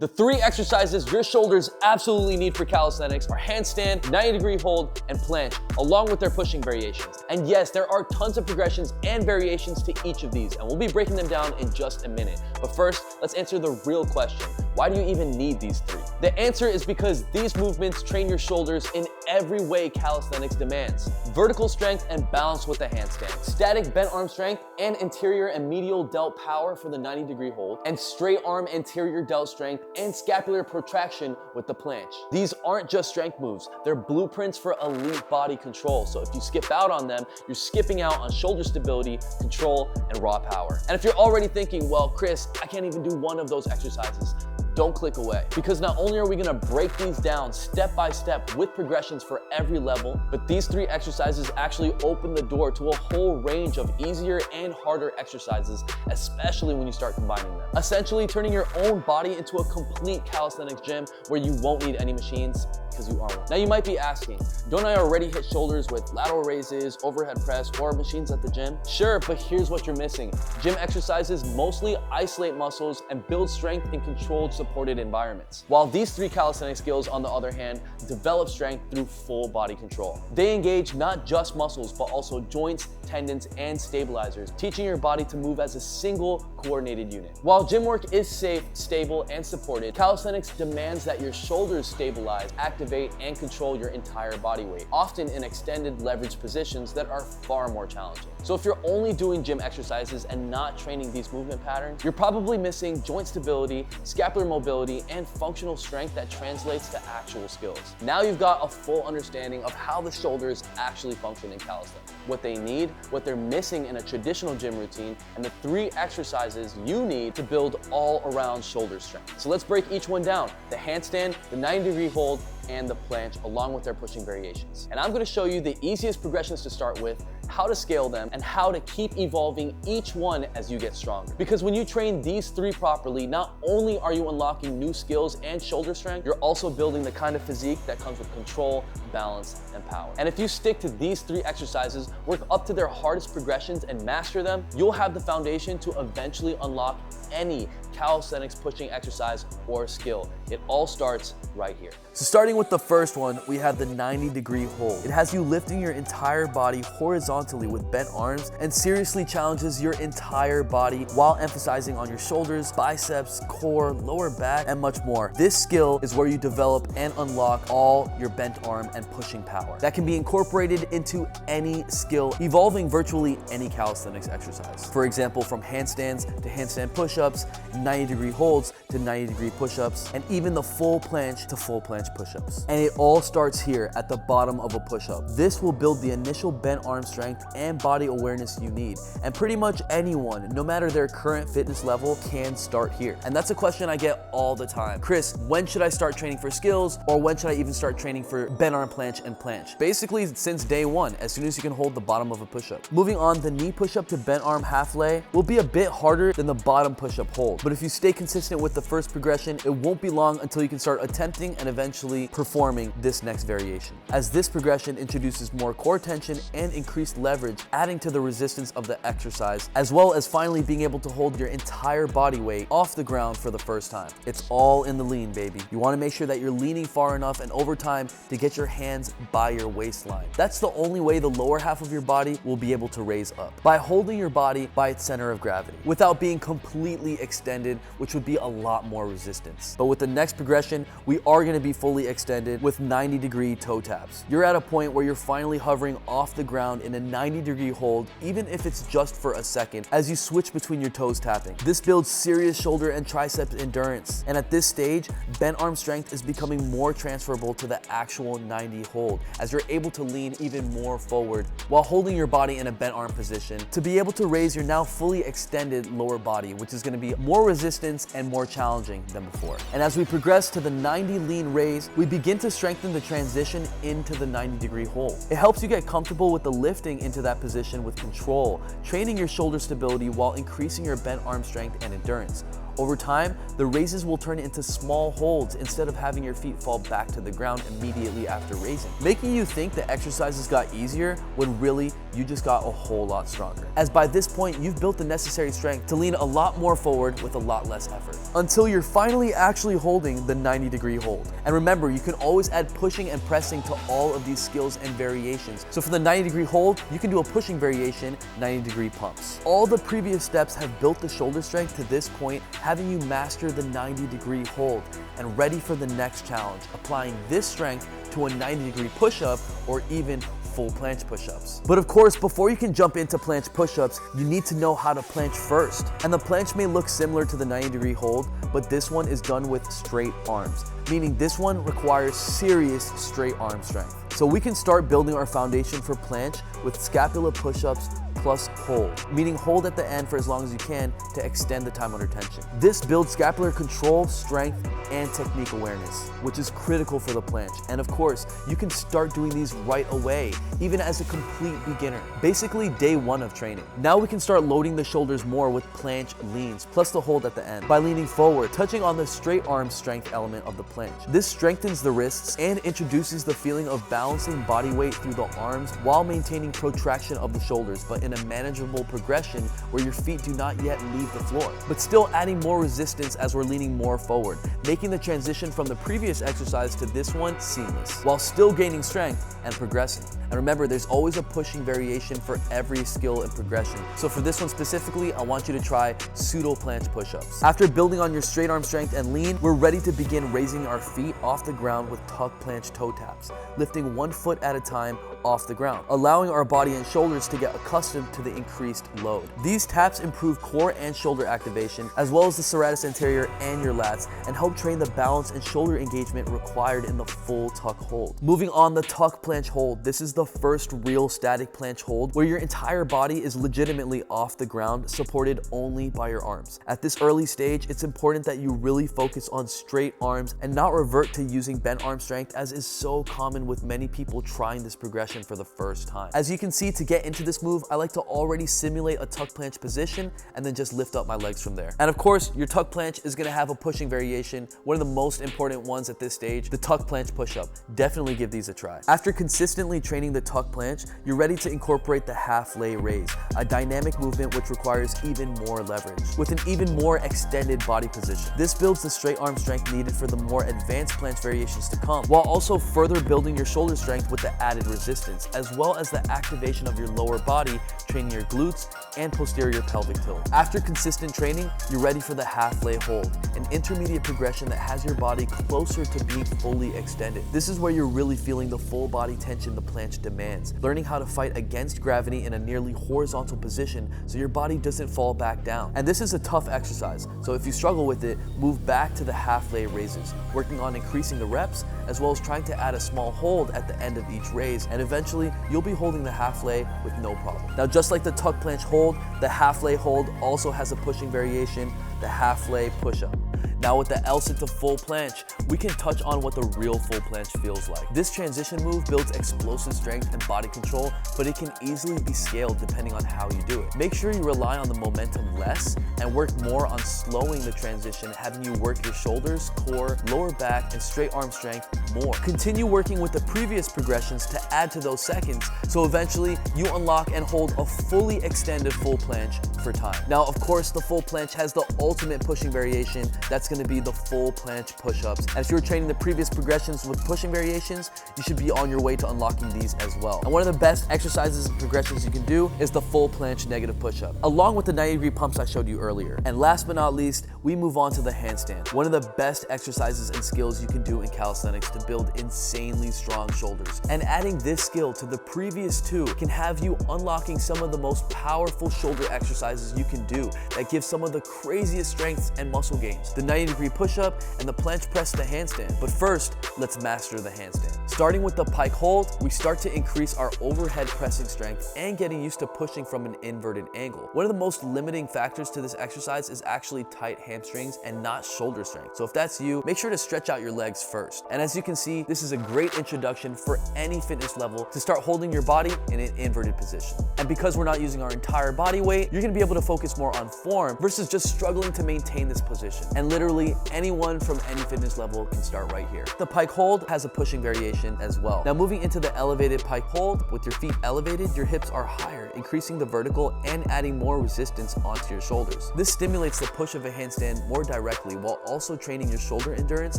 The 3 exercises your shoulders absolutely need for calisthenics are handstand, 90-degree hold, and planche, along with their pushing variations. And yes, there are tons of progressions and variations to each of these, and we'll be breaking them down in just a minute. But first, let's answer the real question. Why do you even need these 3? The answer is because these movements train your shoulders in every way calisthenics demands. Vertical strength and balance with the handstand, static bent arm strength and interior and medial delt power for the 90-degree hold, and straight arm anterior delt strength and scapular protraction with the planche. These aren't just strength moves, they're blueprints for elite body control. So if you skip out on them, you're skipping out on shoulder stability, control, and raw power. And if you're already thinking, well, Chris, I can't even do one of those exercises, don't click away, because not only are we gonna break these down step by step with progressions for every level, but these 3 exercises actually open the door to a whole range of easier and harder exercises, especially when you start combining them. Essentially turning your own body into a complete calisthenics gym where you won't need any machines, because you are one. Now you might be asking, don't I already hit shoulders with lateral raises, overhead press, or machines at the gym? Sure, but here's what you're missing. Gym exercises mostly isolate muscles and build strength in controlled, supported environments. While these 3 calisthenic skills, on the other hand, develop strength through full body control. They engage not just muscles, but also joints, tendons, and stabilizers, teaching your body to move as a single coordinated unit. While gym work is safe, stable, and supported, calisthenics demands that your shoulders stabilize, activate, and control your entire body weight, often in extended leverage positions that are far more challenging. So if you're only doing gym exercises and not training these movement patterns, you're probably missing joint stability, scapular mobility, and functional strength that translates to actual skills. Now you've got a full understanding of how the shoulders actually function in calisthenics, what they need, what they're missing in a traditional gym routine, and the 3 exercises you need to build all-around shoulder strength. So let's break each one down: the handstand, the 90-degree hold, and the planche, along with their pushing variations. And I'm gonna show you the easiest progressions to start with, how to scale them, and how to keep evolving each one as you get stronger. Because when you train these 3 properly, not only are you unlocking new skills and shoulder strength, you're also building the kind of physique that comes with control, balance, and power. And if you stick to these 3 exercises, work up to their hardest progressions, and master them, you'll have the foundation to eventually unlock any calisthenics pushing exercise or skill. It all starts right here. So starting with the first one, we have the 90-degree hold. It has you lifting your entire body horizontally with bent arms and seriously challenges your entire body while emphasizing on your shoulders, biceps, core, lower back, and much more. This skill is where you develop and unlock all your bent arm and pushing power that can be incorporated into any skill, evolving virtually any calisthenics exercise. For example, from handstands to handstand push-ups, 90-degree holds to 90-degree push-ups, and even the full planche to full planche push-ups. And it all starts here at the bottom of a push-up. This will build the initial bent arm strength and body awareness you need. And pretty much anyone, no matter their current fitness level, can start here. And that's a question I get all the time. Chris, when should I start training for skills? Or when should I even start training for bent arm planche and planche? Basically, since day one, as soon as you can hold the bottom of a push-up. Moving on, the knee push-up to bent arm half lay will be a bit harder than the bottom push-up hold. But if you stay consistent with the first progression, it won't be long until you can start attempting and eventually performing this next variation, as this progression introduces more core tension and increased leverage, adding to the resistance of the exercise, as well as finally being able to hold your entire body weight off the ground for the first time. It's all in the lean, baby. You want to make sure that you're leaning far enough and over time to get your hands by your waistline. That's the only way the lower half of your body will be able to raise up, by holding your body by its center of gravity without being completely extended, which would be a lot more resistance. But with the next progression, we are going to be fully extended with 90-degree toe taps. You're at a point where you're finally hovering off the ground in a 90-degree hold, even if it's just for a second, as you switch between your toes tapping. This builds serious shoulder and tricep endurance. And at this stage, bent arm strength is becoming more transferable to the actual 90 hold, as you're able to lean even more forward while holding your body in a bent arm position to be able to raise your now fully extended lower body, which is going to be more resistance and more challenging than before. And as we progress to the 90 lean raise, we begin to strengthen the transition into the 90-degree hold. It helps you get comfortable with the lifting into that position with control, training your shoulder stability while increasing your bent arm strength and endurance. Over time, the raises will turn into small holds instead of having your feet fall back to the ground immediately after raising, making you think the exercises got easier when really you just got a whole lot stronger. As by this point, you've built the necessary strength to lean a lot more forward with a lot less effort, until you're finally actually holding the 90-degree hold. And remember, you can always add pushing and pressing to all of these skills and variations. So for the 90-degree hold, you can do a pushing variation, 90-degree pumps. All the previous steps have built the shoulder strength to this point, having you master the 90-degree hold and ready for the next challenge, applying this strength to a 90-degree push-up or even full planche push-ups. But of course, before you can jump into planche push-ups, you need to know how to planche first. And the planche may look similar to the 90-degree hold, but this one is done with straight arms, meaning this one requires serious straight arm strength. So we can start building our foundation for planche with scapula push-ups plus hold, meaning hold at the end for as long as you can to extend the time under tension. This builds scapular control, strength, and technique awareness, which is critical for the planche. And of course, you can start doing these right away, even as a complete beginner. Basically, day one of training. Now we can start loading the shoulders more with planche leans, plus the hold at the end, by leaning forward, touching on the straight arm strength element of the planche. This strengthens the wrists and introduces the feeling of balancing body weight through the arms while maintaining protraction of the shoulders, but in a manageable progression where your feet do not yet leave the floor, but still adding more resistance as we're leaning more forward, making the transition from the previous exercise to this one seamless, while still gaining strength and progressing. And remember, there's always a pushing variation for every skill and progression. So for this one specifically, I want you to try pseudo planche push-ups. After building on your straight arm strength and lean, we're ready to begin raising our feet off the ground with tuck planche toe taps, lifting 1 foot at a time off the ground, allowing our body and shoulders to get accustomed to the increased load. These taps improve core and shoulder activation, as well as the serratus anterior and your lats, and help train the balance and shoulder engagement required in the full tuck hold. Moving on, the tuck planche hold. This is the first real static planche hold where your entire body is legitimately off the ground, supported only by your arms. At this early stage, it's important that you really focus on straight arms and not revert to using bent arm strength, as is so common with many people trying this progression for the first time. As you can see, to get into this move, I like to already simulate a tuck planche position and then just lift up my legs from there. And of course, your tuck planche is gonna have a pushing variation, one of the most important ones at this stage, the tuck planche push-up. Definitely give these a try. After consistently training the tuck planche, you're ready to incorporate the half lay raise, a dynamic movement which requires even more leverage, with an even more extended body position. This builds the straight arm strength needed for the more advanced planche variations to come, while also further building your shoulder strength with the added resistance, as well as the activation of your lower body, training your glutes and posterior pelvic tilt. After consistent training, you're ready for the half lay hold, an intermediate progression that has your body closer to being fully extended. This is where you're really feeling the full body tension the planche demands, learning how to fight against gravity in a nearly horizontal position so your body doesn't fall back down. And this is a tough exercise, so if you struggle with it, move back to the half lay raises, working on increasing the reps, as well as trying to add a small hold at the end of each raise, and eventually you'll be holding the half lay with no problem. Now, just like the tuck planche hold, the half lay hold also has a pushing variation, the half lay push-up. Now with the L sit to full planche, we can touch on what the real full planche feels like. This transition move builds explosive strength and body control, but it can easily be scaled depending on how you do it. Make sure you rely on the momentum less and work more on slowing the transition, having you work your shoulders, core, lower back, and straight arm strength more. Continue working with the previous progressions to add to those seconds, so eventually you unlock and hold a fully extended full planche for time. Now, of course, the full planche has the ultimate pushing variation. That's going to be the full planche push-ups. And if you were training the previous progressions with pushing variations, you should be on your way to unlocking these as well. And one of the best exercises and progressions you can do is the full planche negative push-up, along with the 90-degree pumps I showed you earlier. And last but not least, we move on to the handstand, one of the best exercises and skills you can do in calisthenics to build insanely strong shoulders. And adding this skill to the previous two can have you unlocking some of the most powerful shoulder exercises you can do that give some of the craziest strengths and muscle gains. The 90-degree push-up, and the planche press to handstand. But first, let's master the handstand. Starting with the pike hold, we start to increase our overhead pressing strength and getting used to pushing from an inverted angle. One of the most limiting factors to this exercise is actually tight hamstrings and not shoulder strength. So if that's you, make sure to stretch out your legs first. And as you can see, this is a great introduction for any fitness level to start holding your body in an inverted position. And because we're not using our entire body weight, you're gonna be able to focus more on form versus just struggling to maintain this position. And literally anyone from any fitness level can start right here. The pike hold has a pushing variation as well. Now moving into the elevated pike hold, with your feet elevated, your hips are higher, increasing the vertical and adding more resistance onto your shoulders. This stimulates the push of a handstand more directly while also training your shoulder endurance,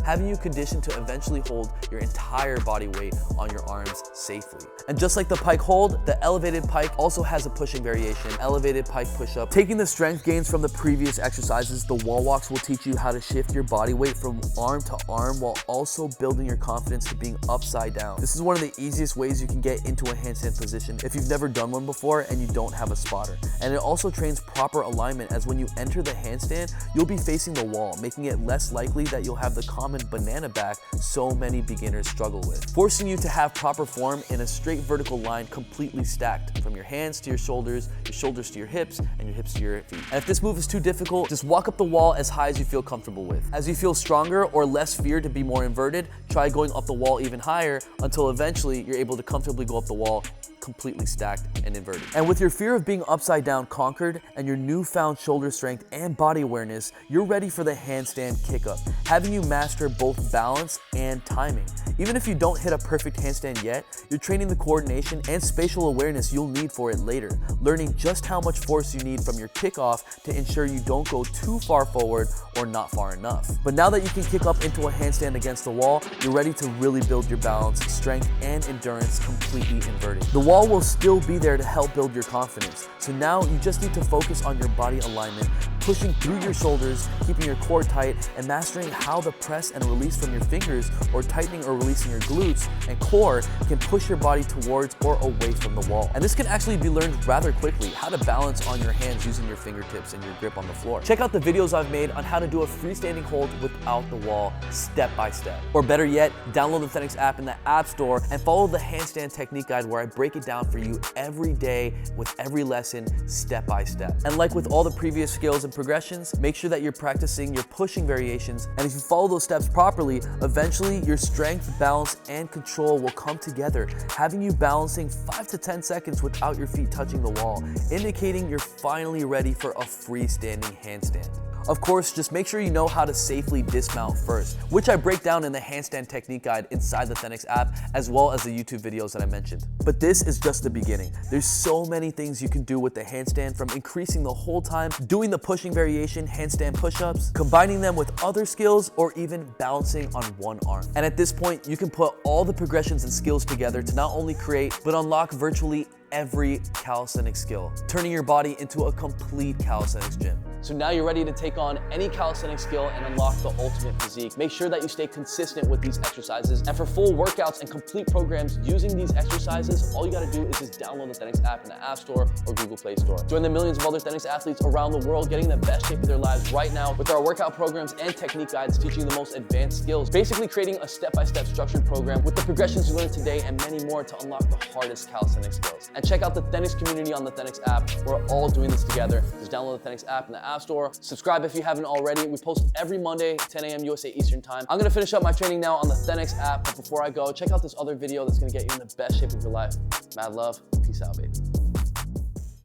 having you conditioned to eventually hold your entire body weight on your arms safely. And just like the pike hold, the elevated pike also has a pushing variation, elevated pike push-up. Taking the strength gains from the previous exercises, the wall walks will teach you how to shift your body weight from arm to arm while also building your confidence to being upside down. This is one of the easiest ways you can get into a handstand position if you've never done one before and you don't have a spotter. And it also trains proper alignment, as when you enter the handstand, you'll be facing the wall, making it less likely that you'll have the common banana back so many beginners struggle with, forcing you to have proper form in a straight vertical line completely stacked from your hands to your shoulders to your hips, and your hips to your feet. And if this move is too difficult, just walk up the wall as high as you feel comfortable with. As you feel stronger or less fear to be more inverted, try going up the wall even higher until eventually you're able to comfortably go up the wall completely stacked and inverted. And with your fear of being upside down conquered and your newfound shoulder strength and body awareness, you're ready for the handstand kick-up, having you master both balance and timing. Even if you don't hit a perfect handstand yet, you're training the coordination and spatial awareness you'll need for it later, learning just how much force you need from your kickoff to ensure you don't go too far forward or not far enough. But now that you can kick up into a handstand against the wall, you're ready to really build your balance, strength, and endurance completely inverted. The wall will still be there to help build your confidence. So now you just need to focus on your body alignment, pushing through your shoulders, keeping your core tight, and mastering how the press and release from your fingers, or tightening or releasing your glutes and core, can push your body towards or away from the wall. And this can actually be learned rather quickly, how to balance on your hands using your fingertips and your grip on the floor. Check out the videos I've made on how to do a freestanding hold without the wall, step by step. Or better yet, download the THENX app in the App Store and follow the handstand technique guide, where I break it down for you every day with every lesson, step by step. And like with all the previous skills and progressions, make sure that you're practicing your pushing variations, and if you follow those steps properly, eventually your strength, balance, and control will come together, having you balancing 5 to 10 seconds without your feet touching the wall, indicating you're finally ready for a freestanding handstand. Of course, just make sure you know how to safely dismount first, which I break down in the handstand technique guide inside the THENX app, as well as the YouTube videos that I mentioned. But this is just the beginning. There's so many things you can do with the handstand, from increasing the hold time, doing the pushing variation, handstand push-ups, combining them with other skills, or even balancing on one arm. And at this point, you can put all the progressions and skills together to not only create, but unlock virtually every calisthenics skill, turning your body into a complete calisthenics gym. So now you're ready to take on any calisthenics skill and unlock the ultimate physique. Make sure that you stay consistent with these exercises. And for full workouts and complete programs using these exercises, all you gotta do is just download the THENX app in the App Store or Google Play Store. Join the millions of other THENX athletes around the world getting the best shape of their lives right now with our workout programs and technique guides teaching the most advanced skills, basically creating a step-by-step structured program with the progressions you learned today and many more to unlock the hardest calisthenics skills. And check out the THENX community on the THENX app. We're all doing this together. Just download the THENX app in the App Store. Subscribe if you haven't already. We post every Monday, 10 a.m. USA Eastern time. I'm gonna finish up my training now on the THENX app, but before I go, check out this other video that's gonna get you in the best shape of your life. Mad love, peace out, baby.